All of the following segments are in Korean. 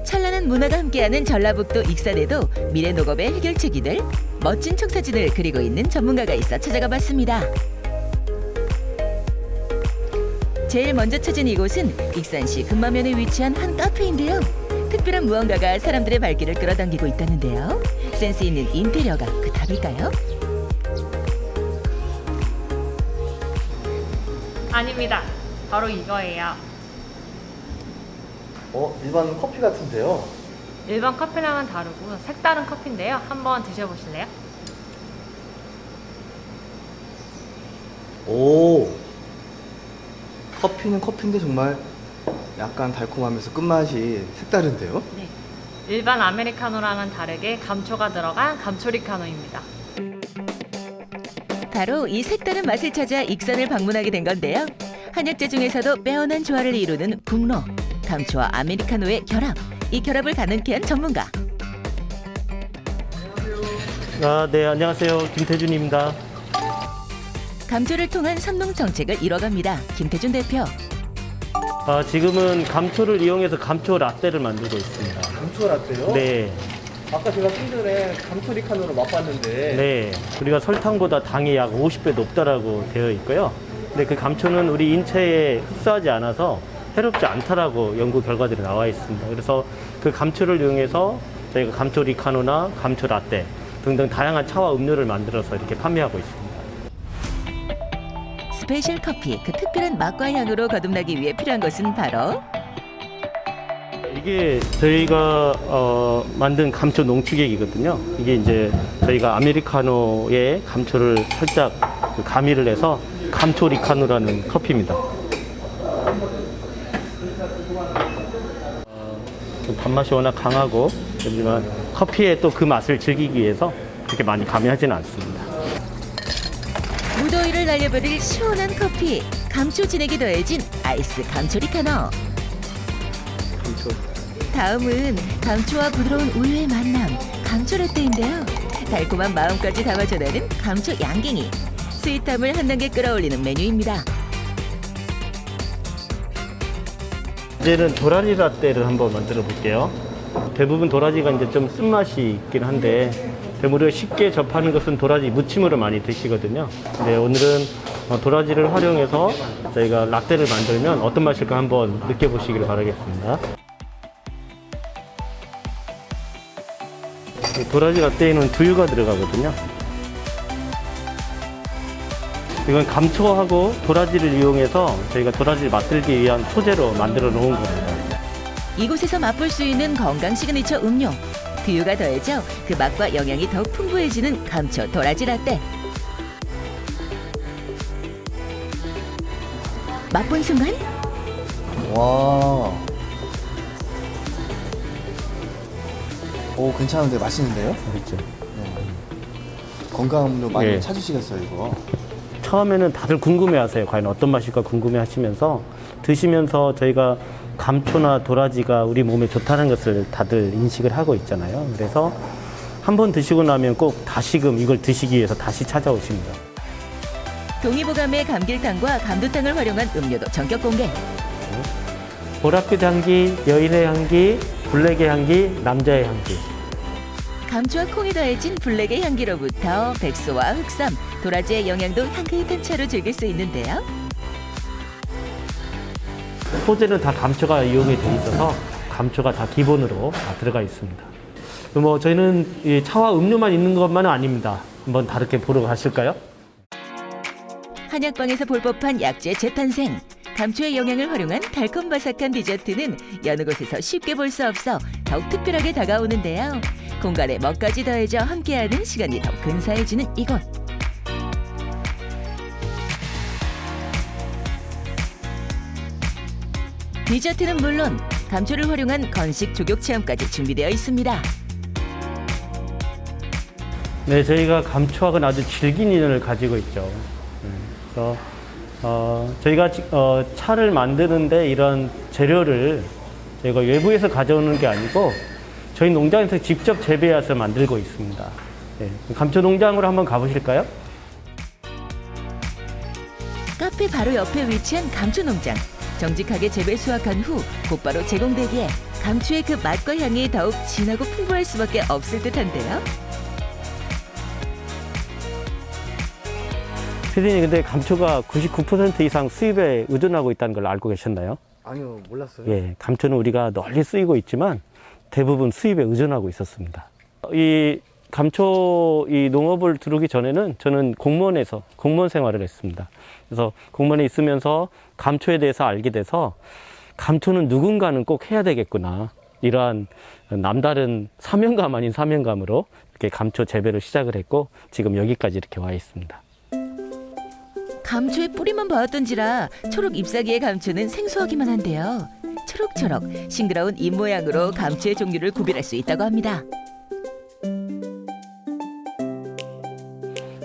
찬란한 문화가 함께하는 전라북도 익산에도 미래 농업의 해결책이 될 멋진 청사진을 그리고 있는 전문가가 있어 찾아가 봤습니다. 제일 먼저 찾은 이곳은 익산시 금마면에 위치한 한 카페인데요. 특별한 무언가가 사람들의 발길을 끌어당기고 있다는데요. 센스 있는 인테리어가 그 답일까요? 아닙니다. 바로 이거예요. 일반 커피 같은데요. 일반 커피랑은 다르고 색다른 커피인데요. 한번 드셔보실래요? 오, 커피는 커피인데 정말 약간 달콤하면서 끝맛이 색다른데요. 네. 일반 아메리카노랑은 다르게 감초가 들어간 감초리카노입니다. 바로 이 색다른 맛을 찾아 익산을 방문하게 된 건데요. 한약재 중에서도 빼어난 조화를 이루는 북로, 감초와 아메리카노의 결합. 이 결합을 가능케 한 전문가. 네, 안녕하세요. 김태준입니다. 감초를 통한 삼농 정책을 이뤄갑니다. 김태준 대표. 지금은 감초를 이용해서 감초 라떼를 만들고 있습니다. 감초 라떼요? 네, 아까 제가 좀 전에 감초 리카노를 맛봤는데. 네. 우리가 설탕보다 당이 약 50배 높다라고 되어 있고요. 근데 그 감초는 우리 인체에 흡수하지 않아서 해롭지 않다라고 연구 결과들이 나와 있습니다. 그래서 그 감초를 이용해서 저희가 감초 리카노나 감초 라떼 등등 다양한 차와 음료를 만들어서 이렇게 판매하고 있습니다. 스페셜 커피, 그 특별한 맛과 향으로 거듭나기 위해 필요한 것은 바로 이게 저희가 만든 감초 농축액이거든요. 이게 이제 저희가 아메리카노에 감초를 살짝 가미를 해서 감초 리카노라는 커피입니다. 단맛이 워낙 강하고 하지만 커피에 또 그 맛을 즐기기 위해서 그렇게 많이 가미하지는 않습니다. 무더위를 날려버릴 시원한 커피, 감초 진액이 더해진 아이스 감초 리카노. 감초. 다음은 감초와 부드러운 우유의 만남, 감초 라떼인데요. 달콤한 마음까지 담아줘내는 감초 양갱이. 스윗함을 한 단계 끌어올리는 메뉴입니다. 이제는 도라지 라떼를 한번 만들어 볼게요. 대부분 도라지가 이제 좀 쓴맛이 있긴 한데 우리가 쉽게 접하는 것은 도라지 무침으로 많이 드시거든요. 근데 오늘은 도라지를 활용해서 저희가 라떼를 만들면 어떤 맛일까 한번 느껴보시길 바라겠습니다. 도라지 라떼에는 두유가 들어가거든요. 이건 감초하고 도라지를 이용해서 저희가 도라지를 맛들기 위한 소재로 만들어 놓은 겁니다. 이곳에서 맛볼 수 있는 건강 시그니처 음료. 두유가 더해져 그 맛과 영양이 더욱 풍부해지는 감초 도라지 라떼. 맛본 순간 와. 오, 괜찮은데 맛있는데요? 그렇죠. 건강 음료 많이 예. 찾으시겠어요, 이거? 처음에는 다들 궁금해하세요. 과연 어떤 맛일까 궁금해하시면서 드시면서 저희가 감초나 도라지가 우리 몸에 좋다는 것을 다들 인식을 하고 있잖아요. 그래서 한번 드시고 나면 꼭 다시금 이걸 드시기 위해서 다시 찾아오십니다. 동의보감의 감길탕과 감도탕을 활용한 음료도 전격 공개. 보랏빛 향기, 여인의 향기, 블랙의 향기, 남자의 향기. 감초와 콩이 더해진 블랙의 향기로부터 백소와 흑삼, 도라지의 영양도 향긋한 차로 즐길 수 있는데요. 소재는 다 감초가 이용이 돼 있어서 감초가 다 기본으로 다 들어가 있습니다. 저희는 이 차와 음료만 있는 것만은 아닙니다. 한번 다르게 보러 가실까요? 한약방에서 볼 법한 약재 재탄생. 감초의 영양을 활용한 달콤바삭한 디저트는 여느 곳에서 쉽게 볼 수 없어 더욱 특별하게 다가오는데요. 공간에 멋까지 더해져 함께하는 시간이 더 근사해지는 이곳. 디저트는 물론 감초를 활용한 건식 조격 체험까지 준비되어 있습니다. 네, 저희가 감초학은 아주 질긴 인연을 가지고 있죠. 그래서 저희가 차를 만드는데 이런 재료를 저희가 외부에서 가져오는 게 아니고 저희 농장에서 직접 재배해서 만들고 있습니다. 네, 감초 농장으로 한번 가보실까요? 카페 바로 옆에 위치한 감초 농장. 정직하게 재배 수확한 후 곧바로 제공되기에 감초의 그 맛과 향이 더욱 진하고 풍부할 수밖에 없을 듯한데요. 피디님, 근데 감초가 99% 이상 수입에 의존하고 있다는 걸 알고 계셨나요? 아니요, 몰랐어요. 예, 감초는 우리가 널리 쓰이고 있지만 대부분 수입에 의존하고 있었습니다. 이 감초 이 농업을 들어오기 전에는 저는 공무원 생활을 했습니다. 그래서 공무원에 있으면서 감초에 대해서 알게 돼서 감초는 누군가는 꼭 해야 되겠구나. 이러한 남다른 사명감 아닌 사명감으로 이렇게 감초 재배를 시작을 했고 지금 여기까지 이렇게 와 있습니다. 감초의 뿌리만 보았던지라 초록 잎사귀의 감초는 생소하기만 한데요. 초록초록 싱그러운 잎 모양으로 감초의 종류를 구별할 수 있다고 합니다.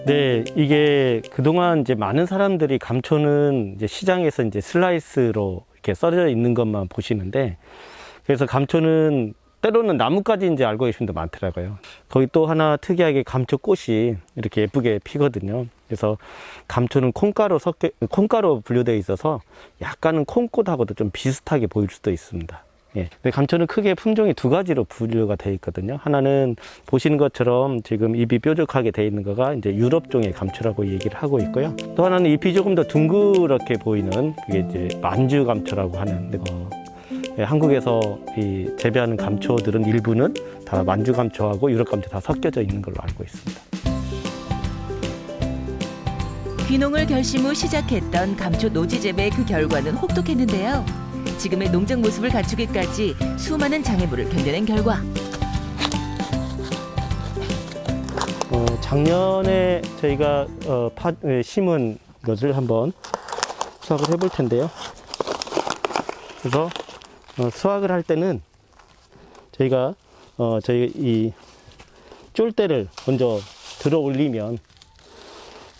네, 이게 그동안 이제 많은 사람들이 감초는 이제 시장에서 이제 슬라이스로 이렇게 썰어져 있는 것만 보시는데, 그래서 감초는 때로는 나뭇가지 이제 알고 계신 분도 많더라고요. 거기 또 하나 특이하게 감초 꽃이 이렇게 예쁘게 피거든요. 그래서 감초는 콩가루 분류되어 있어서 약간은 콩꽃하고도 좀 비슷하게 보일 수도 있습니다. 예. 근데 감초는 크게 품종이 두 가지로 분류가 되어 있거든요. 하나는 보시는 것처럼 지금 잎이 뾰족하게 되어 있는 거가 이제 유럽종의 감초라고 얘기를 하고 있고요. 또 하나는 잎이 조금 더 둥그렇게 보이는 그게 이제 만주 감초라고 하는 예, 한국에서 이 재배하는 감초들은 일부는 다 만주 감초하고 유럽 감초 다 섞여져 있는 걸로 알고 있습니다. 귀농을 결심 후 시작했던 감초 노지 재배의 그 결과는 혹독했는데요. 지금의 농장 모습을 갖추기까지 수많은 장애물을 견뎌낸 결과 작년에 저희가 심은 것을 한번 수확을 해볼 텐데요. 그래서 수확을 할 때는 저희가 저희 이 쫄대를 먼저 들어 올리면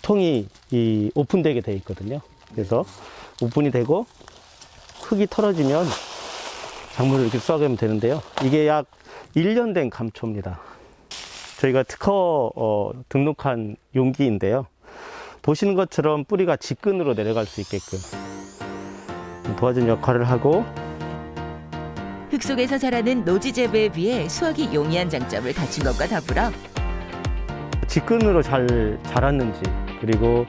통이 이 오픈되게 되어 있거든요. 그래서 오픈이 되고 흙이 털어지면 작물을 이렇게 수확하면 되는데요. 이게 약 1년 된 감초입니다. 저희가 특허 등록한 용기인데요. 보시는 것처럼 뿌리가 직근으로 내려갈 수 있게끔 도와준 역할을 하고, 흙 속에서 자라는 노지 재배에 비해 수확이 용이한 장점을 갖춘 것과 더불어 직근으로 잘 자랐는지, 그리고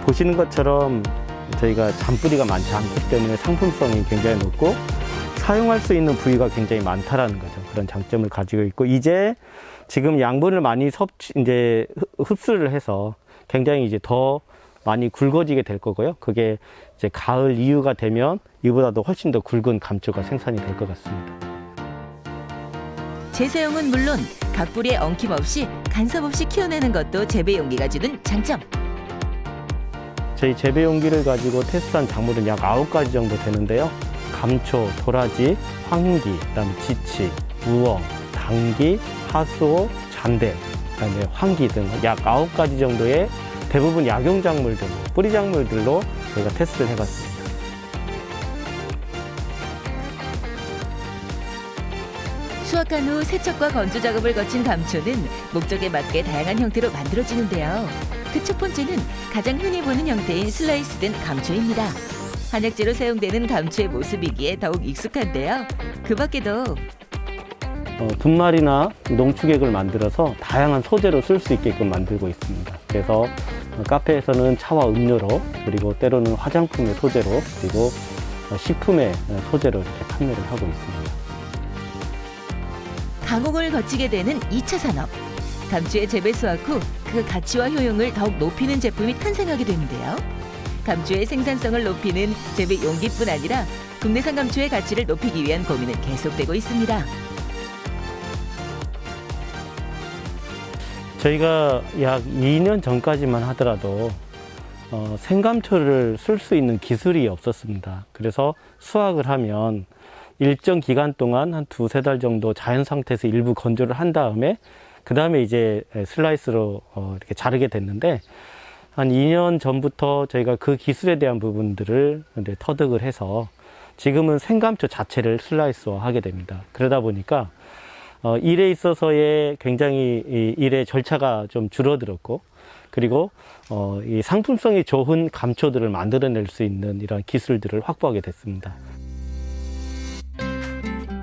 보시는 것처럼 저희가 잔뿌리가 많지 않기 때문에 상품성이 굉장히 높고 사용할 수 있는 부위가 굉장히 많다라는 거죠. 그런 장점을 가지고 있고, 이제 지금 양분을 많이 이제 흡수를 해서 굉장히 이제 더 많이 굵어지게 될 거고요. 그게 이제 가을 이후가 되면 이보다도 훨씬 더 굵은 감초가 생산이 될 것 같습니다. 재사용은 물론 각 뿌리에 엉킴없이 간섭 없이 키워내는 것도 재배 용기가 주는 장점. 저희 재배 용기를 가지고 테스트한 작물은 약 9가지 정도 되는데요. 감초, 도라지, 황기, 그다음에 지치, 우엉, 당기, 하수오, 잔대, 그다음에 황기 등 약 9가지 정도의 대부분 약용 작물들, 뿌리 작물들로 저희가 테스트를 해봤습니다. 수확한 후 세척과 건조 작업을 거친 감초는 목적에 맞게 다양한 형태로 만들어지는데요. 그 첫 번째는 가장 흔히 보는 형태인 슬라이스된 감초입니다. 한약재로 사용되는 감초의 모습이기에 더욱 익숙한데요. 그 밖에도 분말이나 농축액을 만들어서 다양한 소재로 쓸 수 있게끔 만들고 있습니다. 그래서 카페에서는 차와 음료로, 그리고 때로는 화장품의 소재로, 그리고 식품의 소재로 이렇게 판매를 하고 있습니다. 가공을 거치게 되는 2차 산업. 감초의 재배 수확 후 그 가치와 효용을 더욱 높이는 제품이 탄생하게 되는데요. 감초의 생산성을 높이는 재배 용기뿐 아니라 국내산 감초의 가치를 높이기 위한 고민은 계속되고 있습니다. 저희가 약 2년 전까지만 하더라도 생감초를 쓸 수 있는 기술이 없었습니다. 그래서 수확을 하면 일정 기간 동안 한 2-3달 정도 자연 상태에서 일부 건조를 한 다음에 그 다음에 이제 슬라이스로 이렇게 자르게 됐는데, 한 2년 전부터 저희가 그 기술에 대한 부분들을 이제 터득을 해서 지금은 생감초 자체를 슬라이스화 하게 됩니다. 그러다 보니까 일에 있어서의 굉장히 일의 절차가 좀 줄어들었고, 그리고 이 상품성이 좋은 감초들을 만들어낼 수 있는 이런 기술들을 확보하게 됐습니다.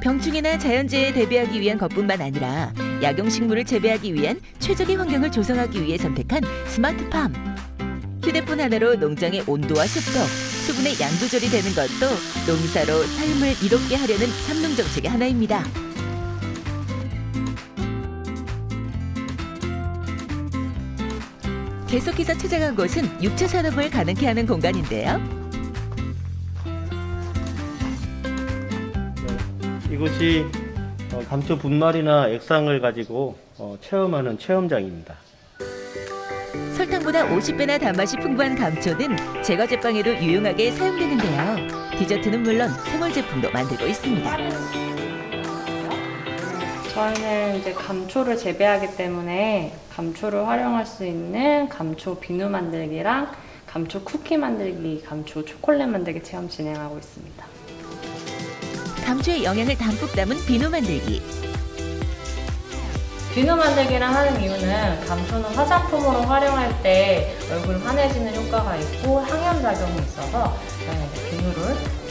병충해나 자연재해에 대비하기 위한 것뿐만 아니라 약용식물을 재배하기 위한 최적의 환경을 조성하기 위해 선택한 스마트팜. 휴대폰 하나로 농장의 온도와 습도, 수분의 양 조절이 되는 것도 농사로 삶을 이롭게 하려는 삼농 정책의 하나입니다. 계속해서 찾아간 곳은 육체 산업을 가능케 하는 공간인데요. 이곳이 감초 분말이나 액상을 가지고 체험하는 체험장입니다. 설탕보다 50배나 단맛이 풍부한 감초는 제과 제빵에도 유용하게 사용되는데요. 디저트는 물론 생활 제품도 만들고 있습니다. 저희는 이제 감초를 재배하기 때문에 감초를 활용할 수 있는 감초 비누 만들기랑 감초 쿠키 만들기, 감초 초콜릿 만들기 체험 진행하고 있습니다. 감초의 영양을 담뿍 담은 비누 만들기. 비누 만들기를 하는 이유는 감초는 화장품으로 활용할 때 얼굴 환해지는 효과가 있고 항염 작용이 있어서 저희는 이제 비누를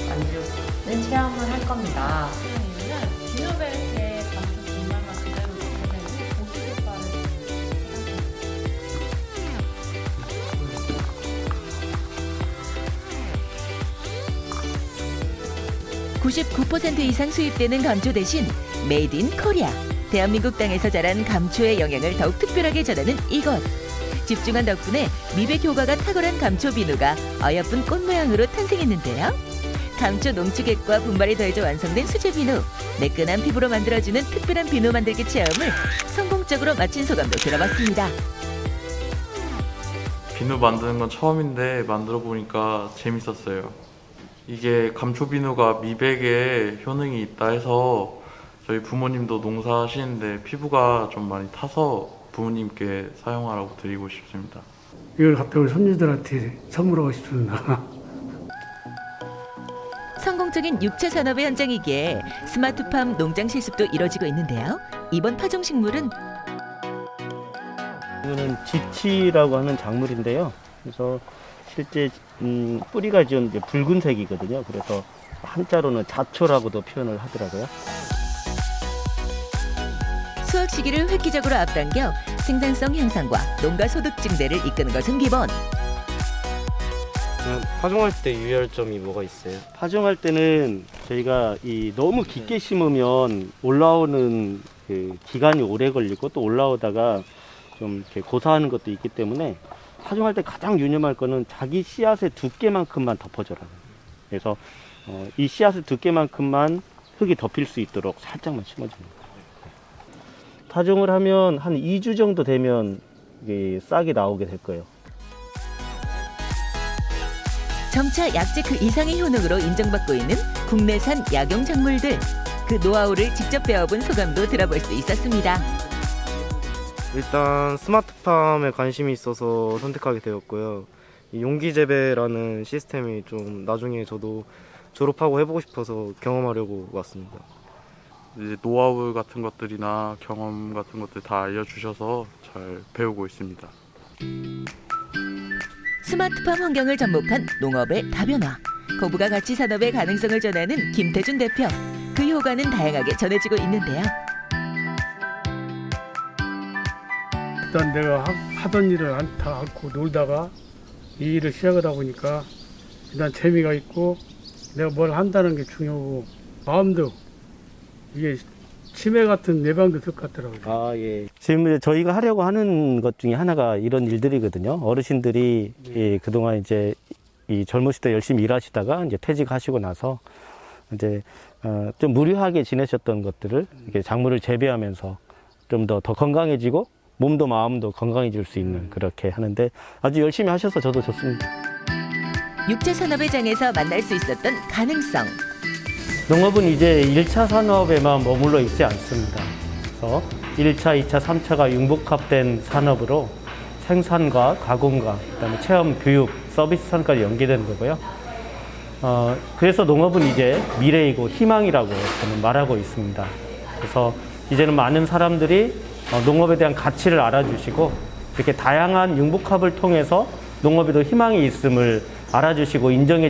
만드는 체험을 할 겁니다. 이유는 비누 벨 때 감초 분말만 그대로 넣게 되는 보습 효과를 (99% 이상 수입되는 감초 대신 메이드 인 코리아. 대한민국 땅에서 자란 감초의 영양을 더욱 특별하게 전하는 이곳. 집중한 덕분에 미백 효과가 탁월한 감초 비누가 어여쁜 꽃 모양으로 탄생했는데요. 감초 농축액과 분말이 더해져 완성된 수제 비누. 매끈한 피부로 만들어주는 특별한 비누 만들기 체험을 성공적으로 마친 소감도 들어봤습니다. 비누 만드는 건 처음인데 만들어 보니까 재밌었어요. 이게 감초 비누가 미백에 효능이 있다 해서 저희 부모님도 농사하시는데 피부가 좀 많이 타서 부모님께 사용하라고 드리고 싶습니다. 이걸 갖다 우리 손주들한테 선물하고 싶습니다. 성공적인 육체 산업의 현장이기에 스마트팜 농장 실습도 이뤄지고 있는데요. 이번 파종식물은 이거는 지치라고 하는 작물인데요. 그래서 실제 뿌리가 좀 이제 붉은색이거든요. 그래서 한자로는 자초라고도 표현을 하더라고요. 수확 시기를 획기적으로 앞당겨 생산성 향상과 농가 소득 증대를 이끄는 것은 기본. 파종할 때 유의할 점이 뭐가 있어요? 파종할 때는 저희가 너무 깊게 심으면 올라오는 그 기간이 오래 걸리고 또 올라오다가 좀 이렇게 고사하는 것도 있기 때문에 파종할 때 가장 유념할 거는 자기 씨앗의 두께만큼만 덮어줘라. 그래서 이 씨앗의 두께만큼만 흙이 덮일 수 있도록 살짝만 심어줍니다. 파종을 하면 한 2주 정도 되면 이게 싹이 나오게 될 거예요. 점차 약재 그 이상의 효능으로 인정받고 있는 국내산 약용 작물들. 그 노하우를 직접 배워본 소감도 들어볼 수 있었습니다. 일단 스마트팜에 관심이 있어서 선택하게 되었고요. 이 용기 재배라는 시스템이 좀 나중에 저도 졸업하고 해보고 싶어서 경험하려고 왔습니다. 이제 노하우 같은 것들이나 경험 같은 것들 다 알려주셔서 잘 배우고 있습니다. 스마트팜 환경을 접목한 농업의 다변화. 고부가 가치 산업의 가능성을 전하는 김태준 대표. 그 효과는 다양하게 전해지고 있는데요. 일단 내가 하던 일을 다 않고 놀다가 이 일을 시작하다 보니까 일단 재미가 있고 내가 뭘 한다는 게 중요하고 마음도 이게 치매 같은 예방도 될 것 같더라고요. 아, 예. 지금 저희가 하려고 하는 것 중에 하나가 이런 일들이거든요. 어르신들이 예, 그동안 이제 이 젊으실 때 열심히 일하시다가 이제 퇴직하시고 나서 이제 좀 무료하게 지내셨던 것들을 이렇게 작물을 재배하면서 좀 더 건강해지고 몸도 마음도 건강해질 수 있는 그렇게 하는데 아주 열심히 하셔서 저도 좋습니다. 육체 산업의 장에서 만날 수 있었던 가능성. 농업은 이제 1차 산업에만 머물러 있지 않습니다. 그래서 1차, 2차, 3차가 융복합된 산업으로 생산과 가공과 그다음에 체험, 교육, 서비스 산업까지 연계되는 거고요. 그래서 농업은 이제 미래이고 희망이라고 저는 말하고 있습니다. 그래서 이제는 많은 사람들이 농업에 대한 가치를 알아주시고 이렇게 다양한 융복합을 통해서 농업에도 희망이 있음을 알아주시고 인정해